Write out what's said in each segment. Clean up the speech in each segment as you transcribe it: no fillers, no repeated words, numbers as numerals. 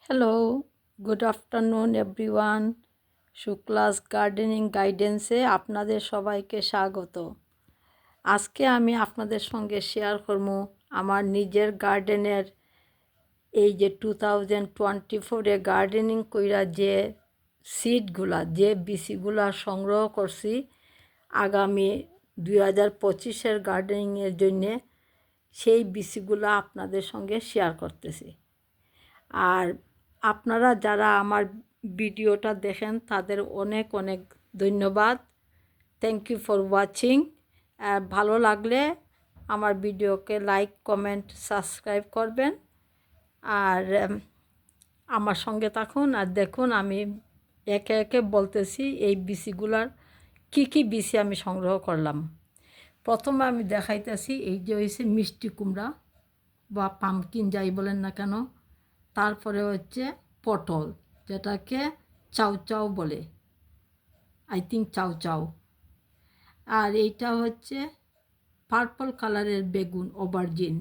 Hello, good afternoon everyone. Shukla's gardening গাইডেন্সে আপনাদের সবাইকে স্বাগত। আজকে আমি আপনাদের সঙ্গে শেয়ার করব আমার নিজের গার্ডেনের এই যে 2024-এ গার্ডেনিং কইরা যে সিডগুলা যে বিচিগুলা সংগ্রহ করছি আগামী 2025-এর গার্ডেনিংয়ের জন্যে, সেই বিচিগুলা আপনাদের সঙ্গে শেয়ার করতেছি। আর আপনারা যারা আমার ভিডিওটা দেখেন তাদের অনেক অনেক ধন্যবাদ। Thank you for watching. ভালো লাগলে আমার ভিডিওকে লাইক, কমেন্ট, সাবস্ক্রাইব করবেন। আর আমার সঙ্গে থাকুন আর দেখুন আমি একে একে বলতেছি এই বিচিগুলার কী বিচি আমি সংগ্রহ করলাম। প্রথমে আমি দেখাইতেছি এই যে হয়েছে মিষ্টি কুমড়া বা পামকিন যাই বলেন না কেন। তারপরে হচ্ছে পটল, যেটাকে চাউ চাউ বলে, আই থিঙ্ক চাউ চাউ। আর এইটা হচ্ছে পার্পল কালারের বেগুন, অবার্জিন।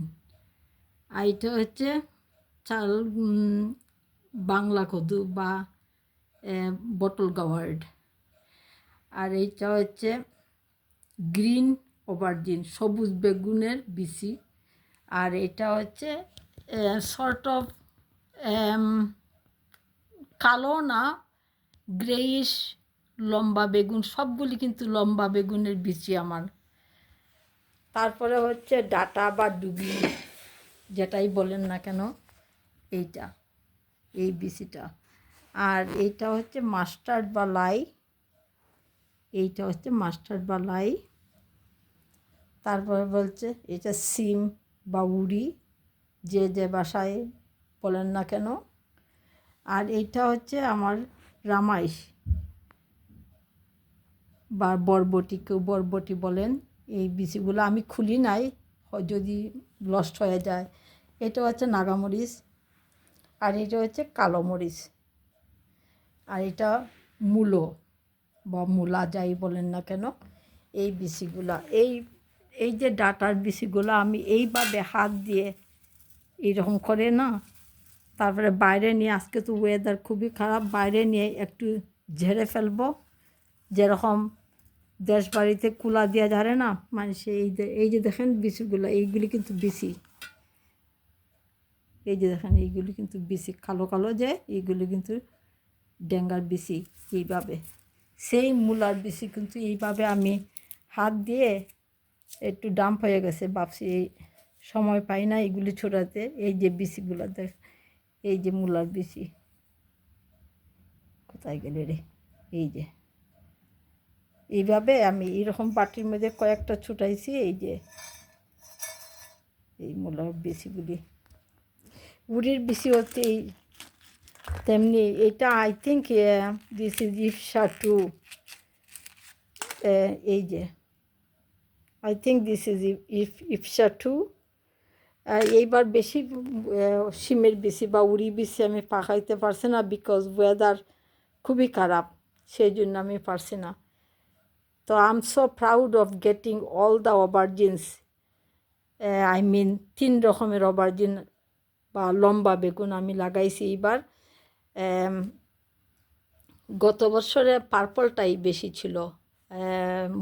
আর এটা হচ্ছে চাল বাংলা কদু বা বটল গাওয়ার্ড। আর এইটা হচ্ছে গ্রিন অবার্জিন, সবুজ বেগুনের বিচি। আর এটা হচ্ছে সর্ট অফ কালো না, গ্রেইশ লম্বা বেগুন, সবগুলি কিন্তু লম্বা বেগুনের বিচি আমার। তারপরে হচ্ছে ডাটা বা ডুবি, যেটাই বলেন না কেন, এইটা এই বিচিটা। আর এইটা হচ্ছে মাস্টার্ড বা লাই, এইটা হচ্ছে মাস্টার্ড বা লাই। তারপরে বলছে এটা সিম বা উড়ি, যে যে বাসায় বলেন না কেন। আর এইটা হচ্ছে আমার রামাইশ বা বরবটি, কেউ বরবটি বলেন। এই বিচিগুলো আমি খুলি নাই, যদি লস্ট হয়ে যায়। এটা হচ্ছে নাগামরিচ। আর এটা হচ্ছে কালো মরিচ। আর এটা মূলো বা মূলা যাই বলেন না কেন, এই বিচিগুলা, এই যে ডাটার বিচিগুলো আমি এইভাবে হাত দিয়ে এইরকম করে না, তারপরে বাইরে নিয়ে, আজকে তো ওয়েদার খুবই খারাপ, বাইরে নিয়ে একটু ঝেড়ে ফেলবো। যেরকম দেশ বাড়িতে কুলা দিয়া ঝাড়ে না মানে, এই যে দেখেন বিচিগুলো, এইগুলি কিন্তু বিচি। এই যে দেখেন এইগুলি কিন্তু বিচি, কালো কালো যে এইগুলি কিন্তু ডেঙ্গার বিচি। এইভাবে সেই মূলার বিচি কিন্তু এইভাবে আমি হাত দিয়ে, একটু ডাম্প হয়ে গেছে, ভাবছি এই সময় পাই না এগুলি ছোটাতে। এই যে বিচিগুলো দেখ, এই যে মূলার বিচি, কোথায় গেলে রে, এই যে এইভাবে আমি এরকম বাটির মধ্যে কয়েকটা ছুটাইছি। এই যে এই মূলার বিচিগুলি, উড়ির বিচি হচ্ছে এই তেমনি। এটা আই থিঙ্ক দিস ইজ ইফসা টু, এই যে আই থিঙ্ক দিস ইজ ইফসা টু। এইবার বেশি শিমের বিচি বা উড়ি বিচি আমি পাকাইতে পারছি না, বিকজ ওয়েদার খুবই খারাপ, সেই জন্য আমি পারছি না। তো I am so proud of getting all the aubergines. I mean 3 রকমের অবার্জিন বা লম্বা বেগুন আমি লাগাইছি এইবার। গত বছরে পার্পলটাই বেশি ছিল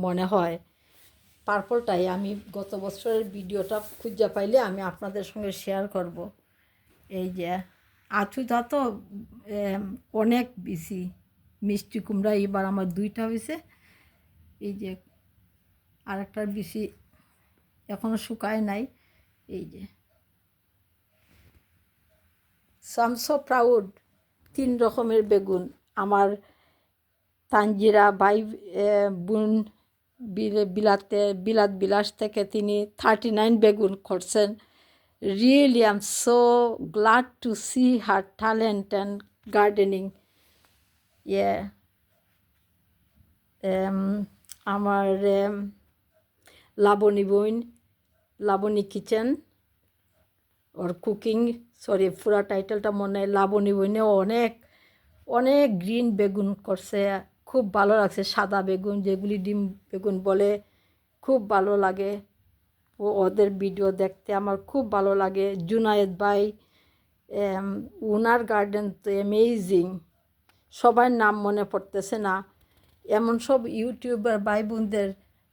মনে হয়। পার্পলটাই আমি গত বছরের ভিডিওটা খুঁজে পাইলে আমি আপনাদের সঙ্গে শেয়ার করব। এই যে আছুটা তো অনেক বেশি মিষ্টি কুমড়া এবার আমার 2টা হয়েছে। এই যে আরেকটার বেশি এখনও শুকায় নাই। এই যে so I am so proud. 3 রকমের বেগুন আমার তানজিরা বাই বোন বিলাত বিলাস থেকে তিনি 39 বেগুন করছেন। Really I am so glad to see her talent and gardening. ইয়ে আমার লাবণী বোন, Labani kitchen or cooking, sorry পুরা টাইটেলটা মনে, লাবণী বোনে অনেক অনেক গ্রিন বেগুন করছে, খুব ভালো লাগছে। সাদা বেগুন যেগুলি ডিম বেগুন বলে, খুব ভালো লাগে। ওদের ভিডিও দেখতে আমার খুব ভালো লাগে। জুনায়েদ ভাই ওনার গার্ডেন তো অ্যামেজিং, সবার নাম মনে পড়তেছে না। এমন সব ইউটিউবার ভাই বোনদের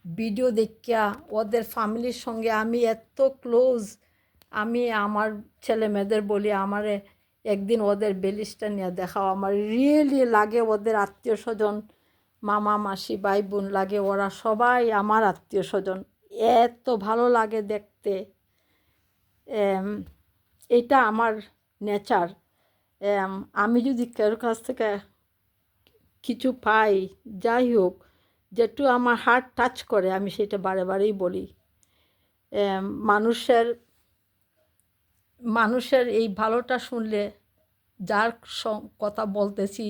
ভিডিও দেখিয়া ওদের ফ্যামিলির সঙ্গে আমি এত ক্লোজ। আমি আমার ছেলে মেয়েদের বলি আমারে একদিন ওদের বেলিশটা নিয়ে দেখাও। আমার রিয়েলি লাগে ওদের আত্মীয় স্বজন, মামা মাসি ভাই বোন লাগে, ওরা সবাই আমার আত্মীয় স্বজন। এত ভালো লাগে দেখতে। এটা আমার নেচার। আমি যদি কারোর কাছ থেকে কিছু পাই, যাই হোক, যেটু আমার হার্ট টাচ করে আমি সেটা বারে বারেই বলি। মানুষের মানুষের এই ভালোটা শুনলে যার কথা বলতেছি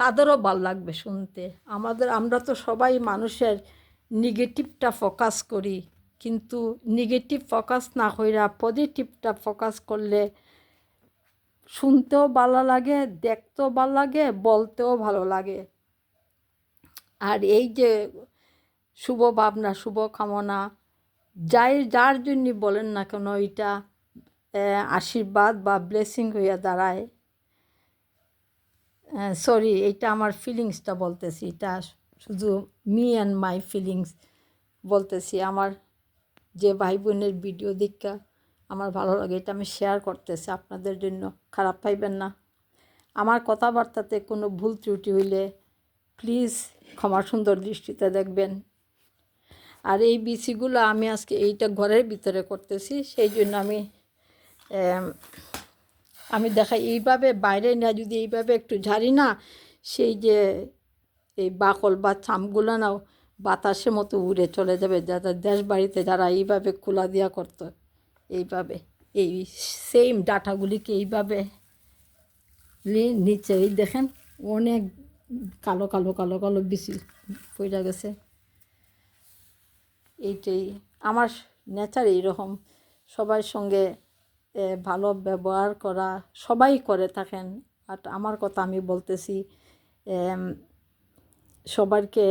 তাদেরও ভাল লাগবে শুনতে। আমরা তো সবাই মানুষের নেগেটিভটা ফোকাস করি, কিন্তু নেগেটিভ ফোকাস না কইরা পজিটিভটা ফোকাস করলে শুনতেও ভালো লাগে, দেখতেও ভালো লাগে, বলতেও ভালো লাগে। আর এই যে শুভ ভাবনা, শুভ কামনা, যার জন্য বলেন না কেন, এটা আশীর্বাদ বা ব্লেসিং হইয়া দাঁড়ায়। সরি, এটা আমার ফিলিংসটা বলতেছি, এটা শুধু মি অ্যান্ড মাই ফিলিংস বলতেছি। আমার যে ভাই বোনের ভিডিও দেখা আমার ভালো লাগে, এটা আমি শেয়ার করতেছি আপনাদের জন্য, খারাপ পাইবেন না। আমার কথাবার্তাতে কোনো ভুল ত্রুটি হইলে প্লিজ ক্ষমা সুন্দর দৃষ্টিতে দেখবেন। আর এই বিচিগুলো আমি আজকে এইটা ঘরের ভিতরে করতেছি, সেই জন্য আমি দেখাই এইভাবে বাইরে না, যদি এইভাবে একটু ঝাড়ি না, সেই যে এই বাকল বা চামগুলো নাও বাতাসের মতো উড়ে চলে যাবে। যাদের দেশ বাড়িতে যারা এইভাবে খোলা দিয়া করতো, এইভাবে এই সেম ডাটাগুলিকে এইভাবে নিচে এই দেখেন অনেক কালো কালো কালো কালো বিচি পড়ে গেছে। এইটাই আমার নেচার, এইরকম সবার সঙ্গে ভালো ব্যবহার করা, সবাই করে থাকেন। আর আমার কথা আমি বলতেছি, সবাইকে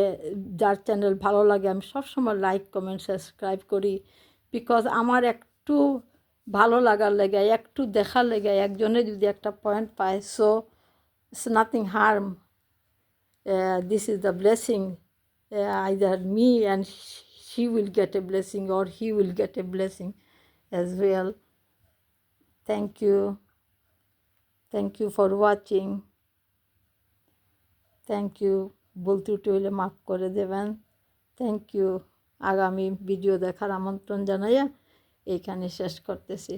যার চ্যানেল ভালো লাগে আমি সবসময় লাইক কমেন্ট সাবস্ক্রাইব করি। বিকজ আমার একটু ভালো লাগার লেগে, একটু দেখার লেগে একজনে যদি একটা পয়েন্ট পায়, so it's nothing harm. This is the blessing, either me and she will get a blessing or he will get a blessing as well. Thank you for watching. Thank you. ভুল ত্রুটি হইলে মাফ করে দেবেন। Thank you. আগামী video দেখার আমন্ত্রণ জানাইয়া এইখানে শেষ করতেছি।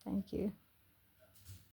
Thank you.